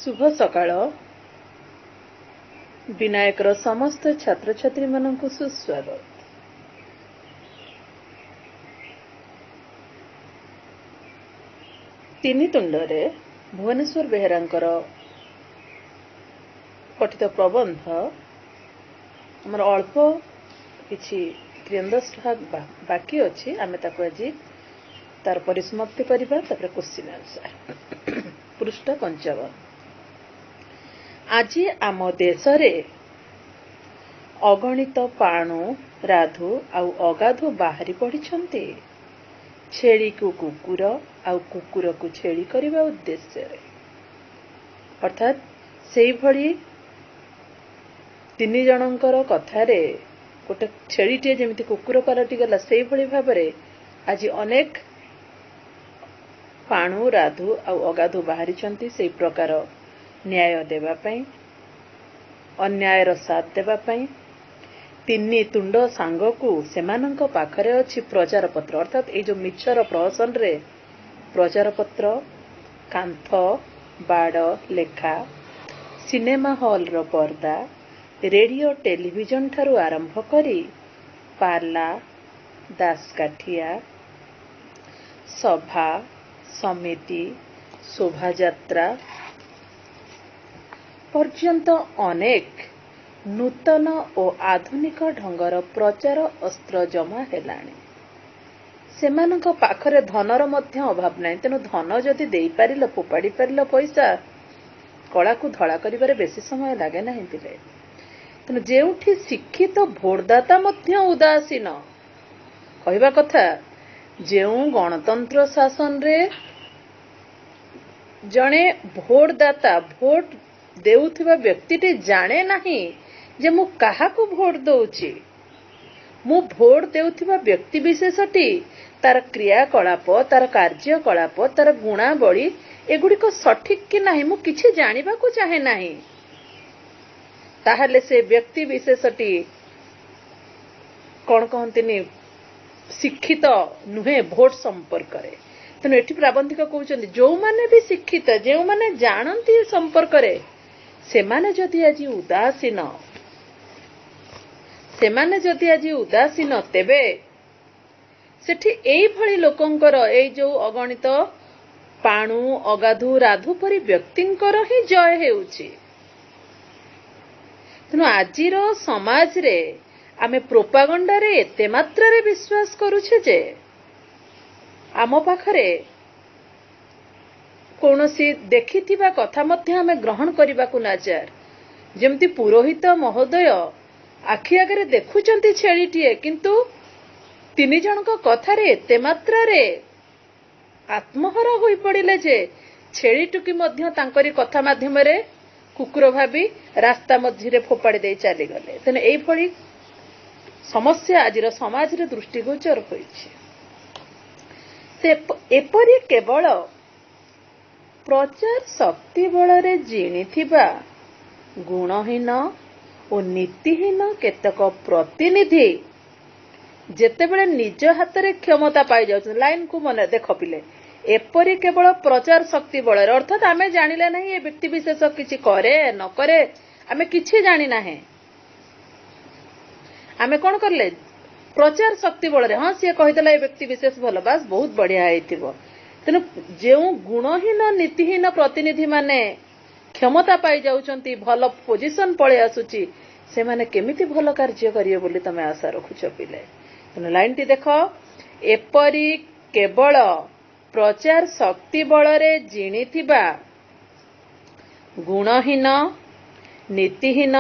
शुभ सकाळ विनायकर समस्त छात्र छात्री मानक सुस्वागत। तीन तुंडरे भुवनेश्वर बेहेरांकर पठित प्रबंध आमर अल्प किछि 3-10 भाग बाकी अच्छी आम आज तार परिसमाप्ति करबा तापर क्वेश्चन आंसर पृष्ठ 55। आज आम देश रे अगणित पाणु राधु आउ अगाधु बाहरी पड़िछंती छेली को कुकुर आउ कुकुर को छेली करबा उद्देश्य रे। अर्थात सेई भली तीन जनकर कथारे गोटे छेलीटे जेमिति कुकुर पलटि गला सेई भली भाबरे आज अनेक पाणु राधु आउ अगाधु बाहरी छंती सेई प्रकार न्याय देवा पई अन्यायर साथ देवा पई तीन तुंड सांग को सेमानंक पाखरे अछि प्रचार पत्र। अर्थात ए जो मिछर प्रहसन रे प्रचार पत्र कांथ बाड़ लेखा सिनेमा हॉल रो पर्दा रेडियो टेलीविजन ठारू आरंभ करी पाला दासकाठिया सभा समिति शोभा यात्रा पर्यंत अनेक नूतन और आधुनिक ढंगर प्रचार अस्त्र जमा हेलाणी। सेमानंक पाखरे धनर मध्य अभाव नाही, तेणु धन जदि देई पारिल फोपाड़ी पारिल पैसा कला को धड़ा करिबारे बेसी समय लागे नाही पिले। तेणु जेउठी शिक्षित भोटदाता मध्य उदासीन कहवा कथा जेउ गणतंत्र शासन रे जणे भोटदाता भोट देउथिबा व्यक्तिटे जाने नाही जे मु काहाकू भोट दउची, मु भोट देउथिबा व्यक्ति विशेषटी तार क्रियाकलाप तार कार्यकलाप तार गुणावली एगुड़िक सठिक कि नाही मु किछि जानिबा को चाहे नाही, ताहले से व्यक्ति विशेषटी कौन कहंतिनी शिक्षित नुहे भोट संपर्क रे। तेणु एठी प्राबंधिक कहउछन्ति जो माने भी शिक्षित जो माने जानंती संपर्क रे सेमाने जदि आज उदासीन तेबे सेठी एई भली लोकंकर एई जो अगणित पाणु अगाधु राधु परी व्यक्तिंकर ही जय हेउछि। तेणु आजिर समाज रे आमे प्रोपागंडा रे एते मात्रा रे विश्वास करूछे जे आम पाखरे कौनसी देखिथिबा कथा मध्य आमे ग्रहण करबा को नाचार। जेमती पुरोहित महोदय आखि आगरे देखुचंती छेलीटिए किंतु तीन जनक कथा रे एते मात्रा रे आत्महरा होई पड़िले जे छेलीटुकी मध्य तांकरी कथा माध्यम रे कुकुर भाबी रास्ता मध्य रे फोपाड़ी दे चली गले। तेने एई भली समस्या आजिर समाज रे दृष्टिगोचर होईछि। एपरी केवल प्रचार शक्ति बल जिणिथिबा गुणहीन और नीतिहीन केतक प्रतिनिधि जेतेबेले निज हाथ रे क्षमता पाई जाउछन लाइन को मन देख पिले एपरी केवल प्रचार शक्ति बल अर्थात आमे जानिले नहीं ए व्यक्ति विशेष किछि करे न करे आमे किछि जानि नाही आमे कोन करले प्रचार शक्ति बल रे हां से कहितला ए व्यक्ति विशेष भल बास बहुत बढ़िया हेतिबो। तेणु जो गुणहीन नीतिहीन प्रतिनिधि माने क्षमता पाई जाउछंती भल पोजिशन पळे आसुची से माने केमिति भल कार्य करियो बोली तमे आशा रखुछ पिले। तेणु लाइन टी देख एपरी केवल प्रचार शक्ति बल रे जिणिथिबा गुणहीन नीतिहीन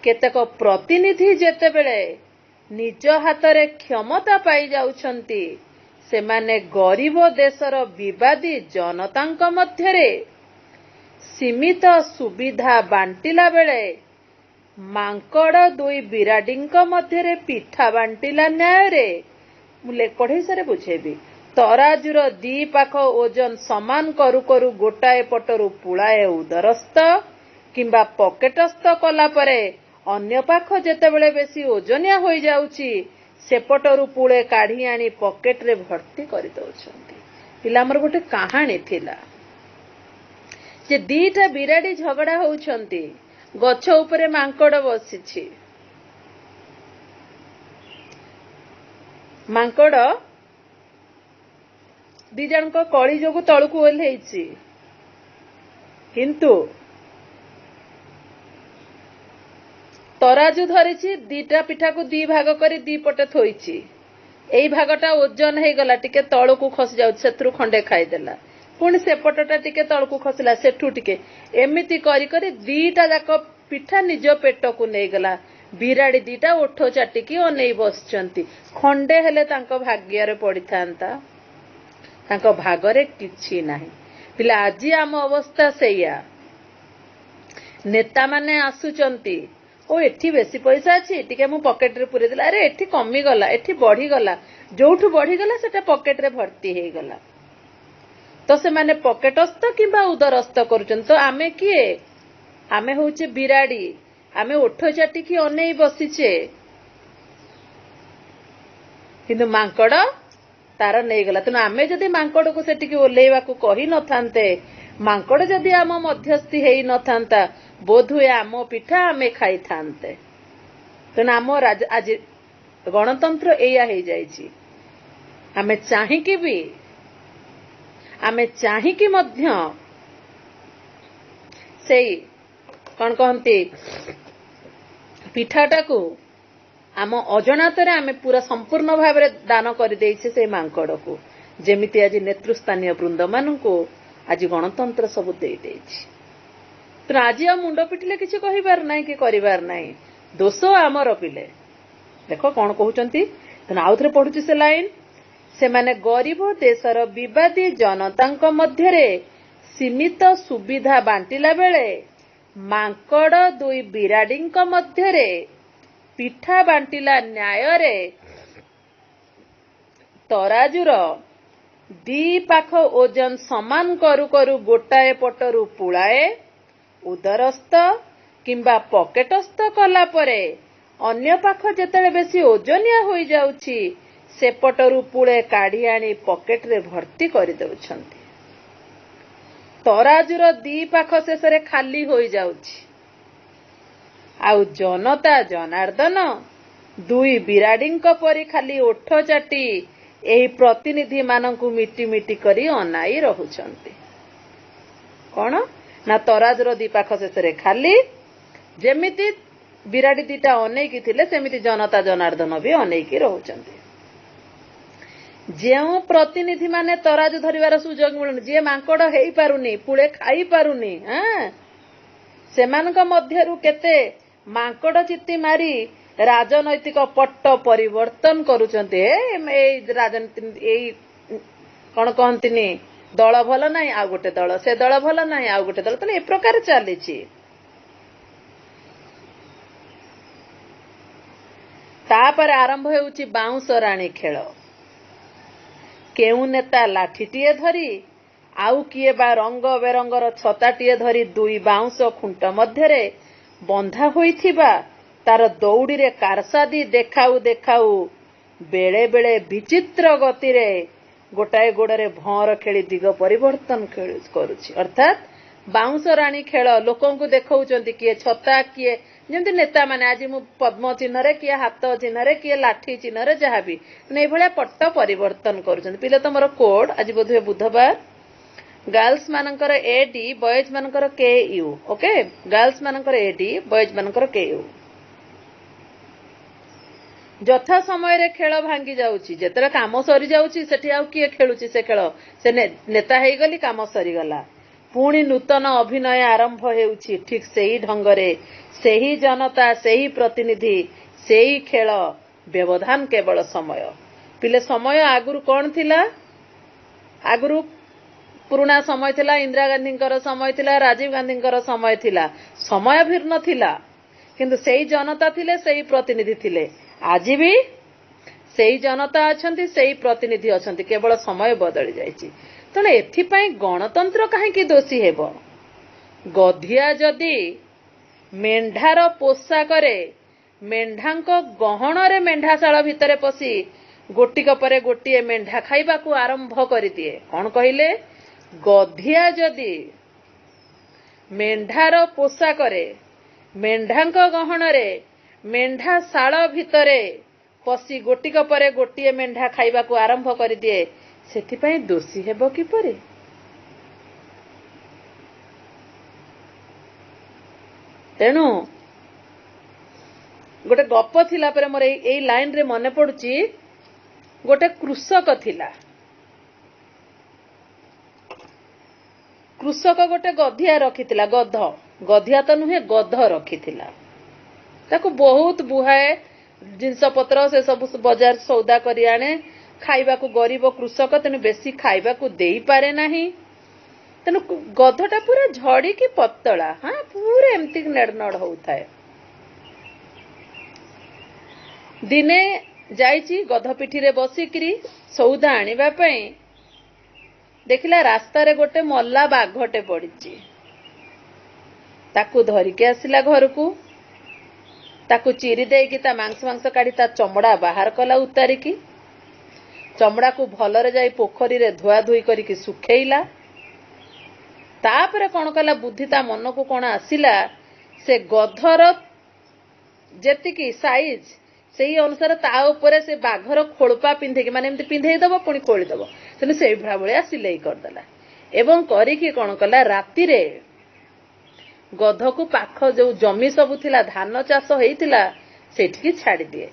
केतक प्रतिनिधि जेतेबेले निज हाथ रे क्षमता पाई जाउछंती सेमाने गरीब देशर विवादी जनतांक मध्यरे सीमित सुविधा बांटिला बेले मांकड़ दुई बिराडींक मध्यरे पिठा बांटिला न्याय रे मुले पढ़े सारे बुझेबी तराजुर दी पाख ओजन समान करू करू गोटाए पटरू पुलाए उदरस्थ किंबा पकेटस्थ कला परे अन्य पाख जेतेबेले बेसी ओजनिया होई जाउची सेपटरू पुळे काढ़ी आनी पकेट रे भर्ती करि दउछंती। पिला हमर गोटे कहानी थिला जे दीटा बिराड़ी झगड़ा होउछंती गछ उपरे मांकड़ बसिछि मांकड़ दी जन को कଳି जोगु तळकु ओल्हेछि किंतु तराजू धरिछि दीटा पिठा को दी भाग करी दी पटे थोइछि एई भागटा ओजन हे गला टिके तळकु खसि जाउ सेत्रु खंडे खाइदेला पुणी सेपटटा टिके तळकु खसिला सेठू टिके एमिति करी करी दीटा जाक पिठा निज पेट को नै गला बिराड़ी दीटा ओठ चाटिकी अनै बसचंती खंडे हेले तांको भाग्य रे पड़िथांता तांको भागरे किछि नाही पिला आजी आम अवस्था सेया नेता माने आसुचंती ओ एठी बेसी पैसा अछि टिके मु पॉकेट रे पुरे दिला अरे एठी कमी गला एठी बढ़ी गला जोठू बढ़ी गला सेटा पॉकेट रे भर्ती हे गला तो से माने पॉकेटस्थ किबा उदरस्थ करूचन तो आमे किए आमे होचे बिराड़ी आमे ओठ चाटिकी अनै बसिचे किंतु मांकड़ तार नै गला तनु आमे जदी मांकड़ को सेटिकी ओलेवा को कहि न थांते मांकड़ जदी आम मध्यस्थी हेई न थांता बोधुए आम पिठा आमे खाई थांते तनु आम आज गणतंत्र एया हे जाईची आमे चाहिकी मध्य सेई कौन कहती पिठाटा को आम अजनातरे आमे पूरा संपूर्ण भाव में दान कर देइछे से मांकड़ को जेमिति आज नेतृस्थानीय वृंद मानू आज गणतंत्र सब दे देइछि तो आज आ मुंड पिटिले किछि कहिबार नाही कि करिबार नाही दोष आमर पिले देखो कौन कहउचंती त आउथरे पढुछि से लाइन से माने गरीब देशर विवादी जनतांक मध्य रे सीमित सुविधा बांटिला बेले मांकड़ दुई बिराड़ींक मध्य रे पिठा बांटिला न्याय रे तराजूर दी पाख ओजन समान करू करू गोटाए पटरू पुलाए उदरस्थ किंबा पॉकेटस्थ कला परे अन्य पाख जेतेले बेसी ओजनिया होई जाउछि सेपटरू पुळे काढी आनी पॉकेट रे भर्ती करि दउछंती तराजूर दी पाख शेषरे खाली होई जाउछि आउ जनता जनार्दन दुई बिराड़ींक परी खाली ओठ चाटी एही प्रतिनिधि मानकु मिटी मिटी करी अनाई रहुछंती कोन ना तराजूर दी पाख शेषरे खाली जेमिति बिराड़ी दीटा अनेकी थिले सेमिति जनता जनार्दन भी अनेकी रहुछंती जेउ प्रतिनिधि माने तराजू धरिवार सुजोग मिलुनी जे मांकड़ हेई पारुनी पुळे खाई पारुनी सेमानक मध्यरु केते मांकड़ चित्ती मारी राजनैतिक पट्ट परिवर्तन करूचंते ए राजनीति एई कोन कहंतिनी दल भल नाही आ गोटे दल से दल भल नाही आ गोटे दल तने ए प्रकार चलीछि तापर आरंभ हेउची बाउंस राणी खेल केउ नेता लाठीटीए धरी आउ किए बा रंग बेरंगर छताटीए धरी दुई बाउंस खुंट मध्यरे बंधा होइथिबा तार दौड़ी रे कारसादी देखाऊ देखाऊ बेले बेले विचित्र गति रे गोटाए गोड़े भौर खेली दिग परिवर्तन करुछि अर्थात बाउंस राणी खेल लोकंकु देखौचंती किए छता किए जेमती नेता माने आज मु पद्म चिन्ह रे किए हाथ चिन्ह रे किए लाठी चिन्ह रे जहाँ भी नै भलिया पट्ट परिवर्तन करुछंती पिले तमर कोड आज बोधे बुधवार गर्ल्स मानकर एडी बॉयज मानकर के यू ओके गर्ल्स मानकर एडी बॉयज मानकर के यू जथा समय रे खेल भांगी जाउची जेतरे काम सरी जाउची सेठी आउ किए खेलुची से खेल से नेता हेई गली काम सरी गला पुणी नूतन अभिनय आरंभ हेउची ठीक सेही ढंगरे सेही जनता सेही प्रतिनिधि सेही खेल व्यवधान केवल समय पिले समय आगुरु कौन थिला आगुरु पुराना समय थिला इंदिरा गांधी समय थिला राजीव गांधी समय थिला समय भिन्न थिला किंतु सेही जनता थिले सेही प्रतिनिधि थिले आज भी सेही जनता अछंती सेही प्रतिनिधि अछंती केवल समय बदली जाइछि तेणु एथिपाई गणतंत्र कहीं दोषी हेब गधिया जदि मेंढार पोशाकरे मेंढांक गहणरे मेंढाशाला भितरे पशि गोटिक परे गोटिए मेंढा खाइबाकू आरंभ कर दिए कौन कहले गधिया जदि मेंढार पोशाकरे मेंढांक गहणरे मेंढा शाल भितरे पशि गोटिक परे गोटिए मेंढा खाइबाकू आरंभ कर दिए सेथिपाई दोषी हेबो किपरि। तेणु गोटे गप थिला परे मोर एई लाइन रे मने पडुची गोटे कृषक थिला। कृषक गोटे गधिया रखिथिला गधिया तो नुहे गध रखिथिला। ताकू बहुत बुहाए जिनस पत्र से सब बाजार सौदा करी आने खाइबाकू गरीब कृषक तेणु बेसी खाइबाकू देई पारे नाही। तेणु गधटा पूरा झड़ी की पतला हाँ पूरा एमती नेड़नड़ होउथाए। दिने जाइची गध पिठी रे बसिकरी सौदा आनिबा पई देखिला रास्ता रे गोटे मल्ला बाघटे पड़ीची। ताकू धरिके आसिला घरकू ताकू चिरी देकी ता मांस काढ़ी ता चमड़ा बाहर कला उतारिकी चमड़ा को भलरे जाई पोखरी रे धुआ धुई करिकी सुखेइला। तापरे कौन कला बुद्धि ता मन को कौन आसिला से गधर जेतिकी साइज सेही अनुसार ता ऊपर से बाघर खोलपा पिंधेकी माने एमती पिंधेई दबो पुणी खोली दबो तेणु से भाया सिलाई करदेला एवं करिकी कौन कला राति रे गध को पाख जो जमी सबु थिला धान चाष होइतिला सेठिकी छाड़ी दिए।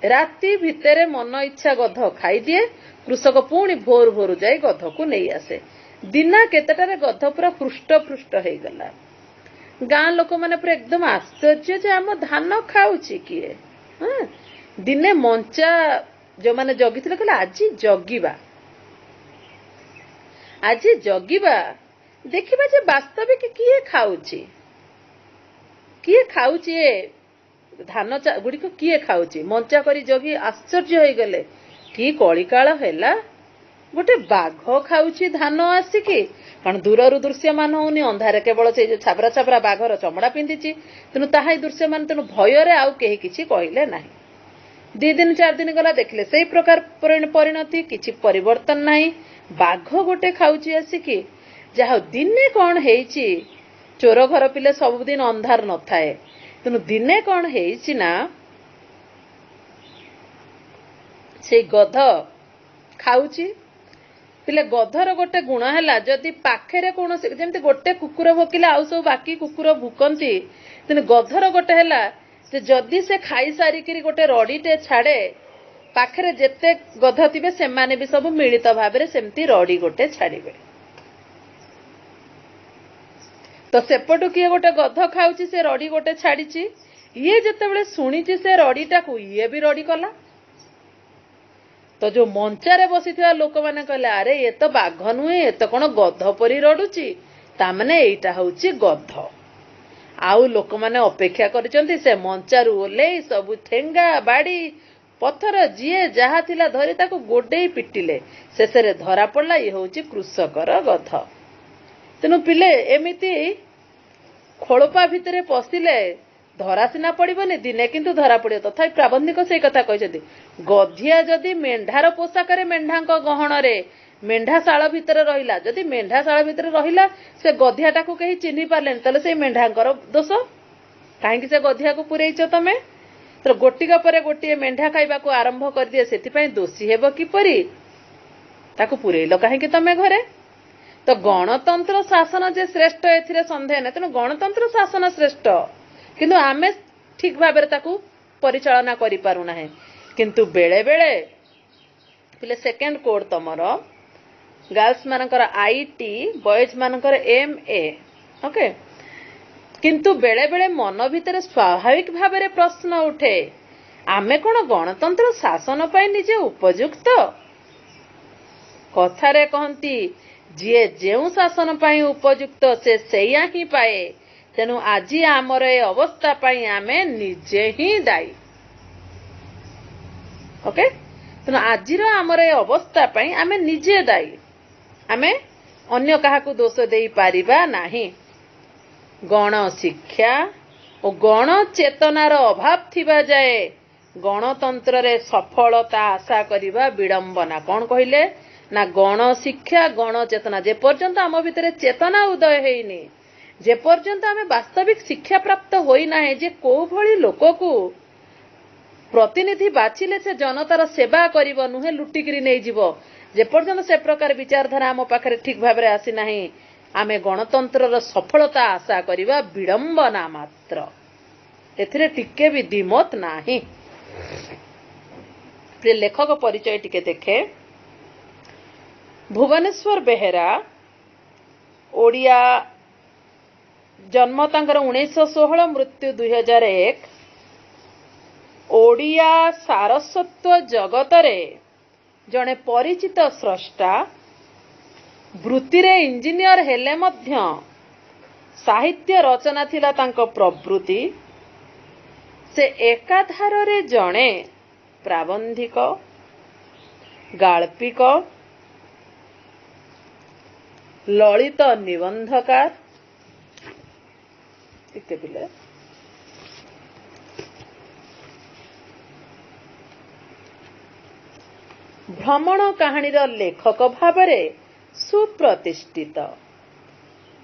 राति भितरे मन इच्छा गध खाई दिए। कृषक पुणी भोर भोर जाई गध को नहीं आसे। दिना केतेटारे गध पूरा पृष्ठ पृष्ठ हो गला। गाँ लोक मैंने पूरा एकदम आश्चर्य जे आम धान खाऊची किए। हाँ दिने मंचा जो माने जगिथिले कहले आज जगिबा देखिबा जे वास्तविक किए खाऊची धान गुड़ी को किए खाऊची मंचा करी जगी आश्चर्य हो गले कि कलिकाल हैला गोटे बाघ खाऊची धान आसिकी कारण दूररू दृश्यमान होनी अंधारे केवल से जो छाबरा छाबरा बाघर चमड़ा पिंधिची तेणु ताहा दृश्यमान तेणु भयर आउ केही किछि कहले नाही। 2 दिन 4 दिन गला देखले से प्रकार परिणति किछि परिवर्तन नाही। बाघ गोटे खाऊची आसिकी जहा दिने कौन हेइची चोर घर पिले सबुदिन अंधार न थाए तेणु दिने कौन हेइची ना से गध खाऊची पिले गधर गोटे गुण है जदि पाखे कौन जमी गोटे कुकुर भोकिला आउ सब बाकी कुकुर भुकती तेणु गधर गोटे है जदि से खाई सारिकी गोटे रड़ीटे छाड़े पाखे जेते गध थे से भी सब मिलित भाव सेमती रड़ी गोटे छाड़े तो सेपटू किए गोटे गध खाऊची से रड़ी गोटे छाड़ी ये जिते शुणी से रड़ीटा को ये भी रड़ी कला तो जो मंचारे बसी लोक मैंने कहले अरे ये तो बाघ नुहे ये तो कौन गध परी रड़ुची तामाने एइटा हूची गध। आउ लोक मैंने अपेक्षा करिसेंती से मंचारू ओल्ले सबु ठेंगा बाड़ी पत्थर जीए जहा थिला धरी ताको गोडे पिटिले शेष रे धरा पड़ला ये हूची कृषकर गध। तेणु पिले एमिति खोलपा भितरे पशिले धरा सिना पड़बनी दिने किंतु धरा पड़े तथा प्राबंधिक से कथा कहते गधिया जदि मेंढार पोशाक मेंढांक गहणरे मेंढा शाल भितर रहिला जदि मेंढा शाल भितर रहिला से गधियाटा को कहीं चिन्हि पारलेनी तले से मेंढांकर दोष कहीं से गधिया को पुरैच तमे तो गोटिक पर गोटे मेंढा खाइबा को आरंभ कर दिए से दोषी हेब किपरि ताकू पुरैल कहीं तमे घरे। तो गणतंत्र शासन जे श्रेष्ठ एथिरे संदेह ना तेणु गणतंत्र शासन श्रेष्ठ किंतु आमे ठीक भाव परिचालना करि पारु नाही। किंतु बेले बेले पिले सेकेंड कोड तमर गर्ल्स मानकर आईटी बॉयज मानकर एमए ओके किंतु बेले बेले मन भितर स्वाभाविक भाव प्रश्न उठे आमे कोन गणतंत्र शासन पाई निजे उपयुक्त कथारे कहती जीए जेउ शासन पाई उपयुक्त से सेया ही पाए तेणु आज आमर ए अवस्था पाई आमे निजे ही दायी ओके तेणु आज आमर ए अवस्था पाई आमे निजे दायी आमे अन्य काहाकू दोष देई पारिबा नाही। गण शिक्षा और गण चेतनार अभाव थिबा जाए गणतंत्र रे सफलता आशा करिबा विडंबना। कौन कहिले ना गण शिक्षा गण चेतना जे पर्यंत आम भितर चेतना उदय हेइनी जेपर्यंत आमे वास्तविक शिक्षा प्राप्त होई नाही जे को भली लोककू प्रतिनिधि बाछिले से जनतार सेवा करिवो नुहे लुटिकिरी नै जीवो जेपर्यंत से प्रकार विचारधारा आम पाखरे ठीक भाबरे आसी नाही आमे गणतंत्रर सफलता आशा करिवा विडंबना मात्र एथिरे टिके भी दिमत नाही। लेखक परिचय टिके देखे भुवनेश्वर बेहेरा ओडिया जन्म तांकर 1916 मृत्यु 2001 ओडिया सारस्वत जगतरे जड़े परिचित स्रष्टा वृत्ति रे इंजीनियर हेले मध्य साहित्य रचना थिला तांको प्रवृत्ति से एकाधार रे जड़े प्राबंधिक गाल्पिक ललित निबंधकार भ्रमण कहानीर लेखक भावरे सुप्रतिष्ठित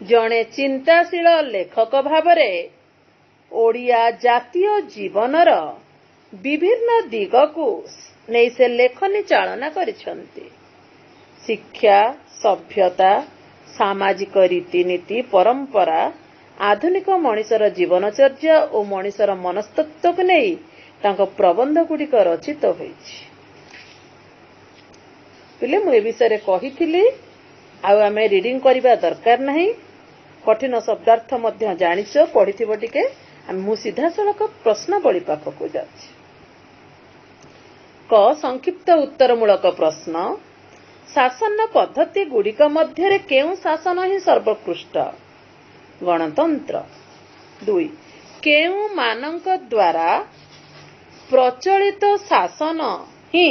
जड़े चिंताशील लेखक भावरे ओडिया जातीय जीवनर विभिन्न दिगकू नहीं से लेखनी चालना करिसंती। शिक्षा सभ्यता सामाजिक रीतिनीति परंपरा आधुनिक मनिषर जीवनचर्या और मनिषर मनस्तत्व को नहीं तांको प्रबंध गुड़िक रचित होईछि। पिले मु ए विषय कही आमे रीडिंग करबा दरकार नहीं कठिन शब्दार्थ मध्य जानिछ पढ़िथिबो टिके मु सीधा सड़क प्रश्नावली पाखक जाछि। क संक्षिप्त उत्तरमूलक प्रश्न शासन पद्धति गुड़िक मध्य केउ शासन ही सर्वोत्कृष्ट गणतंत्र। 2 केउ मानक द्वारा प्रचलित शासन ही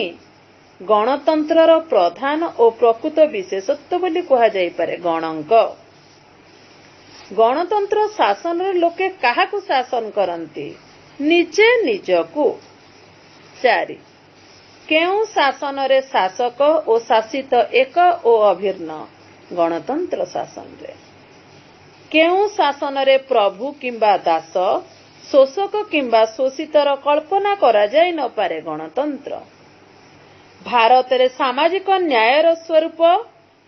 गणतंत्रर प्रधान और प्रकृत विशेषत्व बोली कहा जाई पारे गणंक। गणतंत्र शासन रे लोके काहाकू शासन करंती निजे निजकू। 4 केउ शासन रे शासक और शासित एक और अभिन्न गणतंत्र शासन रे। केउ शासन रे प्रभु किंबा दास शोषक किंबा शोषितर कल्पना करा जाई न पारे गणतंत्र। भारत रे सामाजिक न्यायर स्वरूप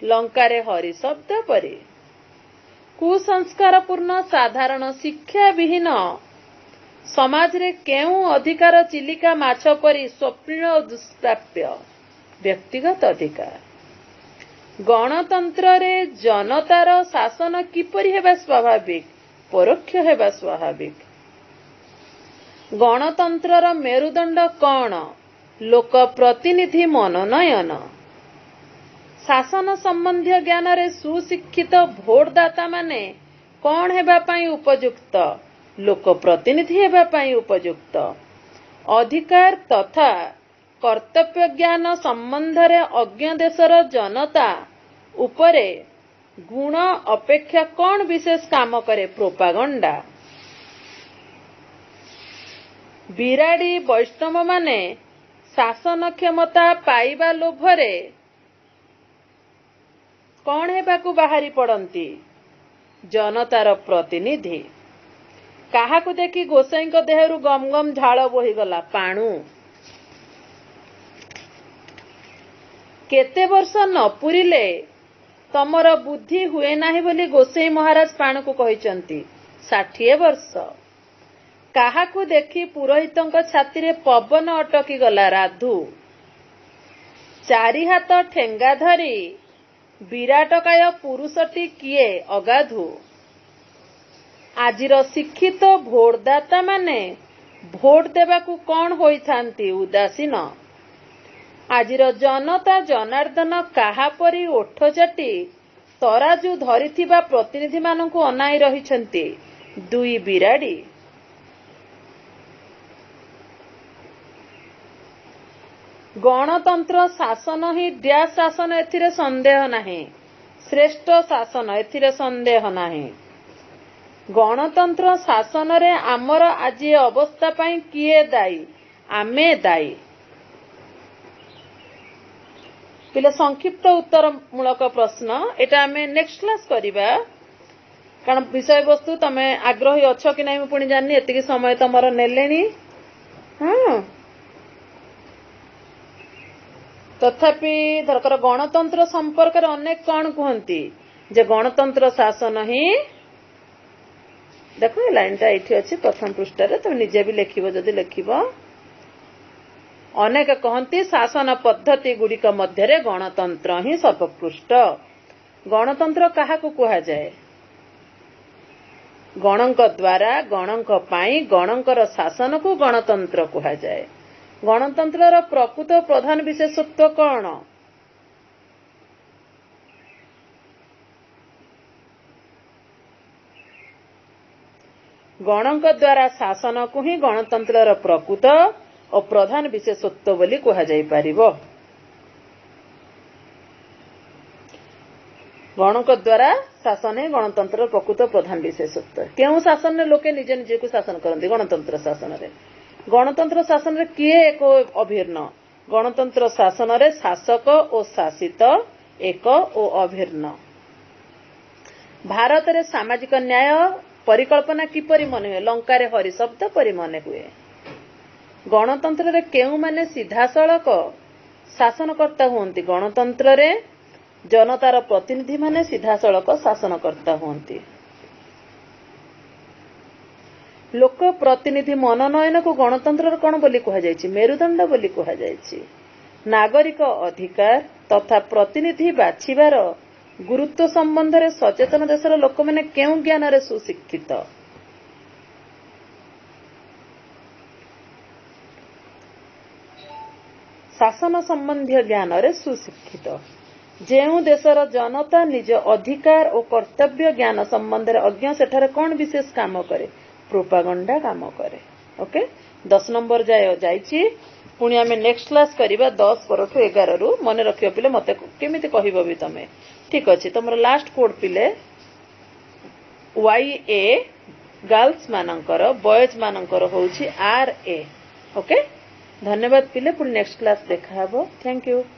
लंका रे हरि शब्द परे। कुसंस्कार पूर्ण साधारण शिक्षा विहीन समाज रे केउ अधिकार चिलिका माछ परी स्वप्न और दुष्प्राप्य व्यक्तिगत अधिकार। गणतंत्र रे जनतार शासन किपरि हेबा स्वाभाविक परोक्ष हेबा स्वाभाविक। गणतंत्रर मेरुदंड कौन लोक प्रतिनिधि मनोनयन। शासन संबंधी ज्ञान रे सुशिक्षित भोटदाता माने कौन हेबा पाई उपयुक्त लोक प्रतिनिधि हेबा पाई उपयुक्त। अधिकार तथा कर्तव्य ज्ञान संबंध रे अज्ञ देशर जनता उपरे गुण अपेक्षा कौन विशेष काम करे प्रोपागंडा। बिराड़ी वैष्णव माने शासन क्षमता पाइबा लोभरे कौन हेबाकू बाहरी पड़ती जनतार प्रतिनिधि। काहाकू देखी गोसाई देहरु गम गम झाड़ बोहीगला पाणु। केते वर्ष न पुरिले तमर बुद्धि हुए नाही बोली गोसाई महाराज पाणु को कहिचंती 60 वर्ष। काहाकू देखी पुरोहितंक छाती रे पवन अटकी गला राधु। 4 हाथ ठेंगा धरी विराटकाय पुरुषटी किए अगाधु। आजिर शिक्षित भोटदाता माने भोट देबाकू कौन होई थांती उदासीन। आजिर जनता जनार्दन काहा परी ओठ चाटी तराजू धरिथिबा प्रतिनिधि मानकू अनाई रहिछंती 2 बिराड़ी। गणतंत्र शासन ही डैश शासन एथिरे संदेह नहीं। श्रेष्ठ शासन एथिरे संदेह नहीं। गणतंत्र शासन रे आमर आज अवस्था पाई किए दायी आमे दायी। पिले संक्षिप्त उत्तर मूलक प्रश्न एटा आमे नेक्स्ट क्लास करिबा। कारण विषय वस्तु तमे आग्रही अच्छ कि नहीं पुणी जानी एतिकी समय तमर नेलेनी। हाँ तथापि धरकर गणतंत्र संपर्क रे अनेक कौन कहती जे गणतंत्र शासन ही देखो लाइनटा ये अच्छी प्रथम पृष्ठ तुम निजे भी लिखिब जदि लिखिब अनेक कहती शासन पद्धति गुड़िक मध्य गणतंत्र ही सर्वोत्कृष्ट। गणतंत्र क्या कह जाए गणक द्वारा गणक पाई गणकर शासन को गणतंत्र कह जाए। गणतंत्र प्रकृत प्रधान विशेषत्व कौन गणक द्वारा शासन को ही गणतंत्र प्रकृत और प्रधान विशेषत्व बोली कह जाई परिबो। गणक द्वारा शासन है गणतंत्र प्रकृत प्रधान विशेषत्व। क्यों शासन ने लोके निजे निजे को शासन करते गणतंत्र शासन रे गणतंत्र शासन रे किए एक अभिन्न गणतंत्र शासन रे शासक और शासित एक और अभिन्न। भारत रे सामाजिक न्याय परिकल्पना किपरि मन हुए लंका रे हरि शब्द परि मन हुए। गणतंत्र रे केउ माने सीधासळक शासनकर्ता हुंती गणतंत्र रे जनतार प्रतिनिधि माने सीधासळक शासनकर्ता हुंती। लोक प्रतिनिधि मनोनयन को गणतंत्र कौन बोली कह जायछि मेरुदंड बोली कह जायछि। नागरिक अधिकार तथा प्रतिनिधि बाछिबार गुरुत्व संबंध रे सचेतन देशर लोक माने केउ ज्ञान रे सुशिक्षित शासन संबंधी ज्ञान रे सुशिक्षित जेउ देशर जनता निज अधिकार और कर्तव्य ज्ञान संबंध रे अज्ञ सेठारे कौन विशेष काम करे प्रोपागंडा काम करे। ओके 10 नंबर जायछि पुणी आमे नेक्स्ट क्लास करिबा 10 परठु 11 रु मने रखियो पिले मते केमिति कहिबो भी तमे ठीक अछि। तमरा लास्ट कोड पिले YA गर्ल्स मानकर बॉयज मानकर होछि RA। ओके धन्यवाद पिले पुणी नेक्स्ट क्लास देखा हबो। Thank you.